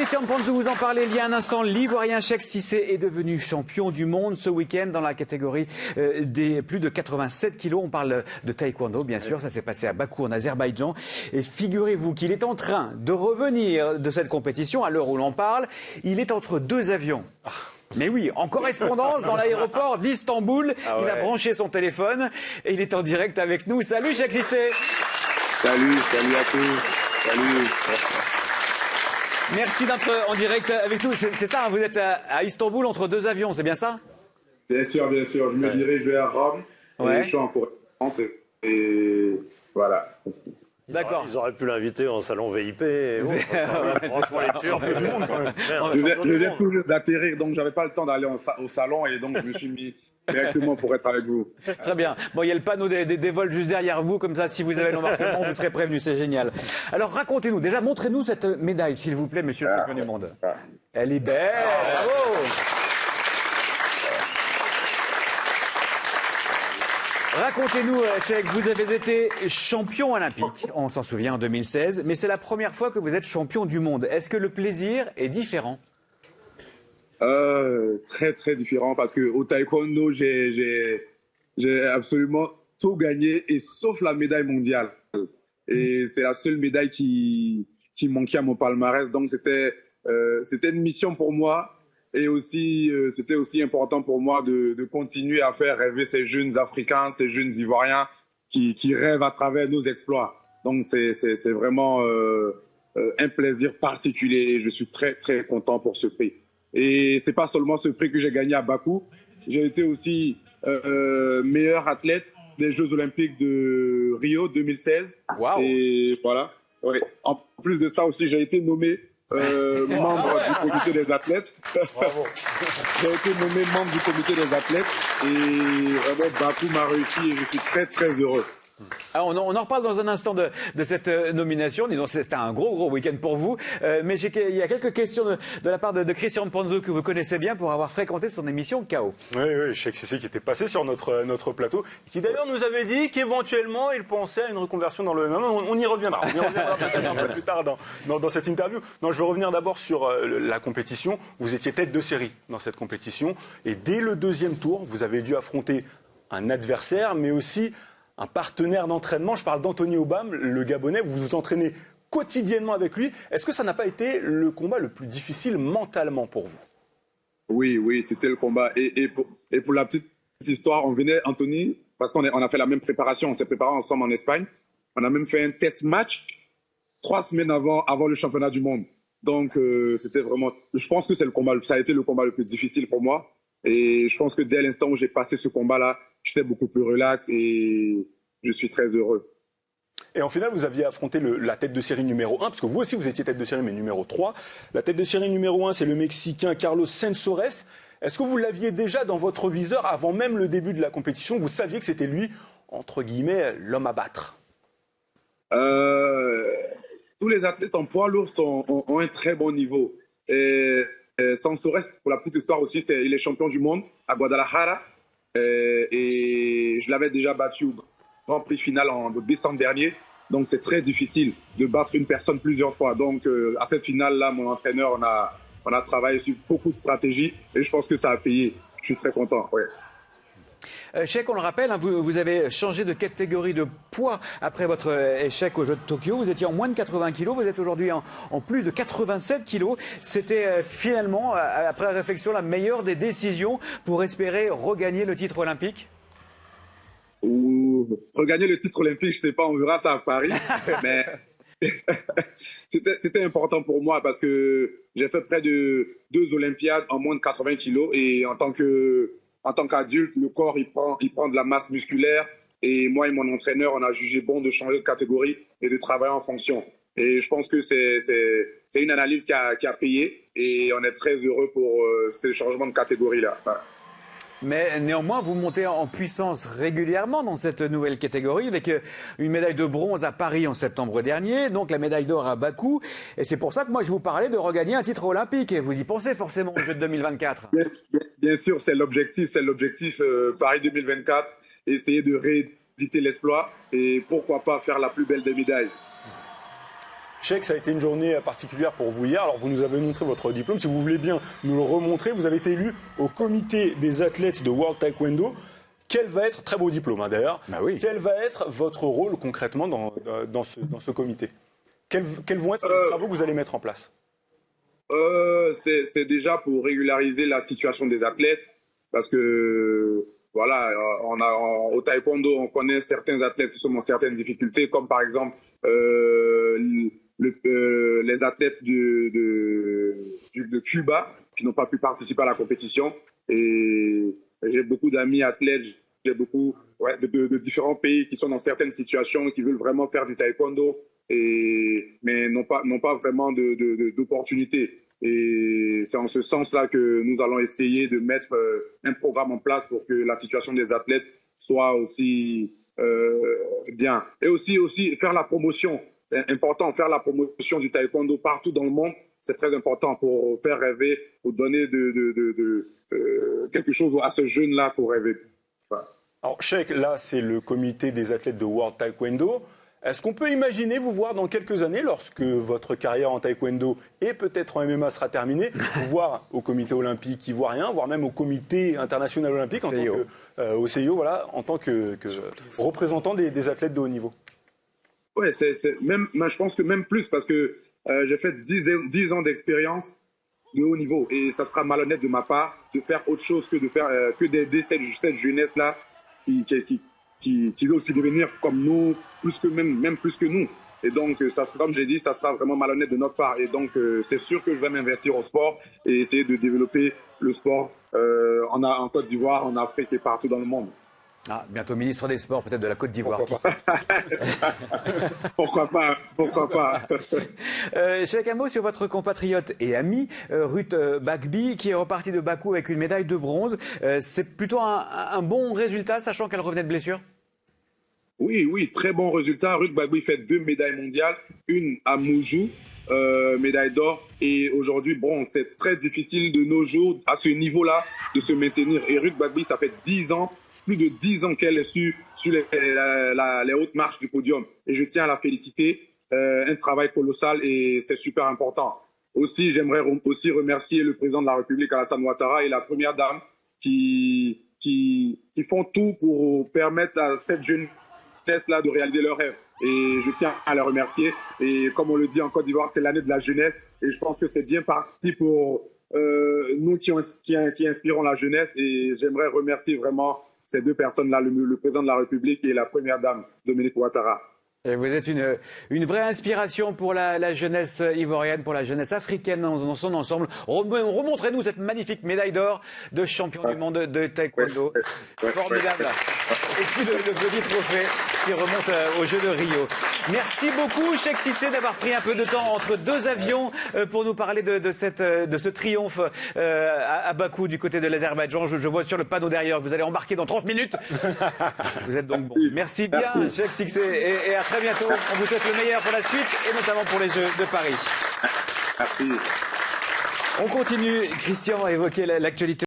Christian Mpanzu, vous en parlez il y a un instant. L'Ivoirien Cheikh Cissé est devenu champion du monde ce week-end dans la catégorie des plus de 87 kilos. On parle de taekwondo, bien sûr. Ça s'est passé à Bakou, en Azerbaïdjan. Et figurez-vous qu'il est en train de revenir de cette compétition à l'heure où l'on parle. Il est entre deux avions. Mais oui, en correspondance dans l'aéroport d'Istanbul. Ah ouais. Il a branché son téléphone et il est en direct avec nous. Salut Cheikh Cissé. Salut à tous. Salut. Merci d'être en direct avec nous. C'est ça, vous êtes à Istanbul entre deux avions, c'est bien ça? Bien sûr. Je me dirige vers Rome. Ouais. Et je suis en correspondance et voilà. D'accord. Ils auraient pu l'inviter en salon VIP. Franchement, les Turcs du monde quand même. Je viens tout juste d'atterrir, donc j'avais pas le temps d'aller au salon et donc je me suis mis directement pour être avec vous. Très bien. Bon, il y a le panneau des vols juste derrière vous, comme ça, si vous avez l'embarquement, vous serez prévenu. C'est génial. Alors, racontez-nous. Déjà, montrez-nous cette médaille, s'il vous plaît, monsieur le champion du monde. Elle est belle. Bravo. Racontez-nous, Cheikh, vous avez été champion olympique, on s'en souvient, en 2016, mais c'est la première fois que vous êtes champion du monde. Est-ce que le plaisir est différent? Très différent, parce qu'au taekwondo, j'ai absolument tout gagné, et sauf la médaille mondiale. Et c'est la seule médaille qui manquait à mon palmarès, donc c'était une mission pour moi. Et aussi, c'était aussi important pour moi de continuer à faire rêver ces jeunes Africains, ces jeunes Ivoiriens qui rêvent à travers nos exploits. Donc, c'est vraiment un plaisir particulier et je suis très content pour ce prix. Et c'est pas seulement ce prix que j'ai gagné à Bakou. J'ai été aussi meilleur athlète des Jeux Olympiques de Rio 2016. Wow. Et voilà. Ouais. En plus de ça aussi, j'ai été nommé membre du comité des athlètes. Bravo. J'ai été nommé membre du comité des athlètes et vraiment Bakou m'a réussi et je suis très heureux. Alors on en reparle dans un instant de cette nomination. Dis donc, c'était un gros week-end pour vous. Mais il y a quelques questions de la part de Christian Mpanzu que vous connaissez bien pour avoir fréquenté son émission KO. Oui, Cheikh Cissé qui était passé sur notre plateau, qui d'ailleurs nous avait dit qu'éventuellement il pensait à une reconversion dans le MMA. On y reviendra peut-être un peu plus tard dans cette interview. Non, je veux revenir d'abord sur la compétition. Vous étiez tête de série dans cette compétition et dès le deuxième tour, vous avez dû affronter un adversaire, mais aussi un partenaire d'entraînement. Je parle d'Anthony Obam, le Gabonais. Vous vous entraînez quotidiennement avec lui. Est-ce que ça n'a pas été le combat le plus difficile mentalement pour vous? Oui, c'était le combat. Et pour la petite histoire, on venait, Anthony, parce qu'on a fait la même préparation, on s'est préparé ensemble en Espagne. On a même fait un test match 3 semaines avant le championnat du monde. Donc, c'était vraiment... Je pense que ça a été le combat le plus difficile pour moi. Et je pense que dès l'instant où j'ai passé ce combat-là, j'étais beaucoup plus relax et je suis très heureux. Et en finale, vous aviez affronté la tête de série numéro 1, parce que vous aussi, vous étiez tête de série, mais numéro 3. La tête de série numéro 1, c'est le Mexicain Carlos Sensores. Est-ce que vous l'aviez déjà dans votre viseur avant même le début de la compétition? Vous saviez que c'était lui, entre guillemets, l'homme à battre? Tous les athlètes en poids lourd ont un très bon niveau. Et Sensores, pour la petite histoire aussi, il est champion du monde à Guadalajara. Et je l'avais déjà battu au Grand Prix final en décembre dernier. Donc c'est très difficile de battre une personne plusieurs fois. Donc à cette finale-là, mon entraîneur, on a travaillé sur beaucoup de stratégies et je pense que ça a payé. Je suis très content. Ouais. Cheikh, on le rappelle, hein, vous avez changé de catégorie de poids après votre échec aux Jeux de Tokyo. Vous étiez en moins de 80 kilos, vous êtes aujourd'hui en plus de 87 kilos. C'était finalement, après réflexion, la meilleure des décisions pour espérer regagner le titre olympique? Ou regagner le titre olympique, je ne sais pas, on verra ça à Paris. Mais c'était important pour moi parce que j'ai fait près de 2 Olympiades en moins de 80 kilos et en tant qu'adulte, le corps, il prend de la masse musculaire. Et moi et mon entraîneur, on a jugé bon de changer de catégorie et de travailler en fonction. Et je pense que c'est une analyse qui a payé. Et on est très heureux pour ces changements de catégorie-là. Ouais. Mais néanmoins, vous montez en puissance régulièrement dans cette nouvelle catégorie avec une médaille de bronze à Paris en septembre dernier, donc la médaille d'or à Bakou. Et c'est pour ça que moi, je vous parlais de regagner un titre olympique. Et vous y pensez forcément aux Jeux de 2024. Bien sûr, c'est l'objectif. Paris 2024, essayer de rééditer l'exploit et pourquoi pas faire la plus belle des médailles. Cheikh, ça a été une journée particulière pour vous hier. Alors, vous nous avez montré votre diplôme. Si vous voulez bien nous le remontrer, vous avez été élu au comité des athlètes de World Taekwondo. Quel va être, très beau diplôme d'ailleurs, quel va être votre rôle concrètement dans ce comité? Quels vont être les travaux que vous allez mettre en place? C'est déjà pour régulariser la situation des athlètes, parce que voilà, au taekwondo, on connaît certains athlètes qui sont dans certaines difficultés, comme par exemple les athlètes de Cuba qui n'ont pas pu participer à la compétition. Et j'ai beaucoup d'amis athlètes, j'ai beaucoup de différents pays qui sont dans certaines situations et qui veulent vraiment faire du taekwondo, mais n'ont pas vraiment d'opportunités. Et c'est en ce sens-là que nous allons essayer de mettre un programme en place pour que la situation des athlètes soit aussi bien. Et aussi faire la promotion. C'est important, faire la promotion du taekwondo partout dans le monde. C'est très important pour faire rêver, pour donner quelque chose à ce jeune-là pour rêver. Voilà. Alors, Cheikh, là, c'est le comité des athlètes de World Taekwondo. Est-ce qu'on peut imaginer vous voir dans quelques années, lorsque votre carrière en taekwondo et peut-être en MMA sera terminée, vous voir au comité olympique ivoirien, voire même au comité international olympique, au CIO, voilà, en tant que représentant des athlètes de haut niveau? Oui, je pense que même plus, parce que j'ai fait 10 ans d'expérience de haut niveau, et ça sera malhonnête de ma part de faire autre chose que de faire d'aider cette jeunesse-là qui veut aussi devenir comme nous, plus que nous. Et donc, comme j'ai dit, ça sera vraiment malhonnête de notre part. Et donc, c'est sûr que je vais m'investir au sport et essayer de développer le sport en Côte d'Ivoire, en Afrique et partout dans le monde. Ah, bientôt ministre des Sports, peut-être de la Côte d'Ivoire. Pourquoi pas. Cheikh, un mot sur votre compatriote et ami, Ruth Bagby, qui est repartie de Bakou avec une médaille de bronze. C'est plutôt un bon résultat, sachant qu'elle revenait de blessure? Oui, très bon résultat. Ruth Bagby fait 2 médailles mondiales, une à Moujou, médaille d'or. Et aujourd'hui, bon, c'est très difficile de nos jours, à ce niveau-là, de se maintenir. Et Ruth Bagby, ça fait 10 ans, plus de 10 ans qu'elle est sur les hautes marches du podium. Et je tiens à la féliciter. Un travail colossal et c'est super important. Aussi, j'aimerais aussi remercier le président de la République, Alassane Ouattara, et la première dame qui font tout pour permettre à cette jeunesse-là de réaliser leurs rêves. Et je tiens à les remercier. Et comme on le dit en Côte d'Ivoire, c'est l'année de la jeunesse. Et je pense que c'est bien parti pour nous qui inspirons la jeunesse. Et j'aimerais remercier vraiment ces 2 personnes-là, le président de la République et la première dame, Dominique Ouattara. Et vous êtes une vraie inspiration pour la jeunesse ivoirienne, pour la jeunesse africaine dans son ensemble. Remontrez-nous cette magnifique médaille d'or de champion du monde de taekwondo. Formidable. Et puis le petit trophée qui remonte aux Jeux de Rio. Merci beaucoup, Cheikh Cissé, d'avoir pris un peu de temps entre 2 avions pour nous parler de ce triomphe à Bakou du côté de l'Azerbaïdjan. Je vois sur le panneau derrière que vous allez embarquer dans 30 minutes. Vous êtes donc bon. Merci bien, Cheikh Cissé, et à très bientôt. On vous souhaite le meilleur pour la suite et notamment pour les Jeux de Paris. Merci. On continue, Christian, à évoquer l'actualité.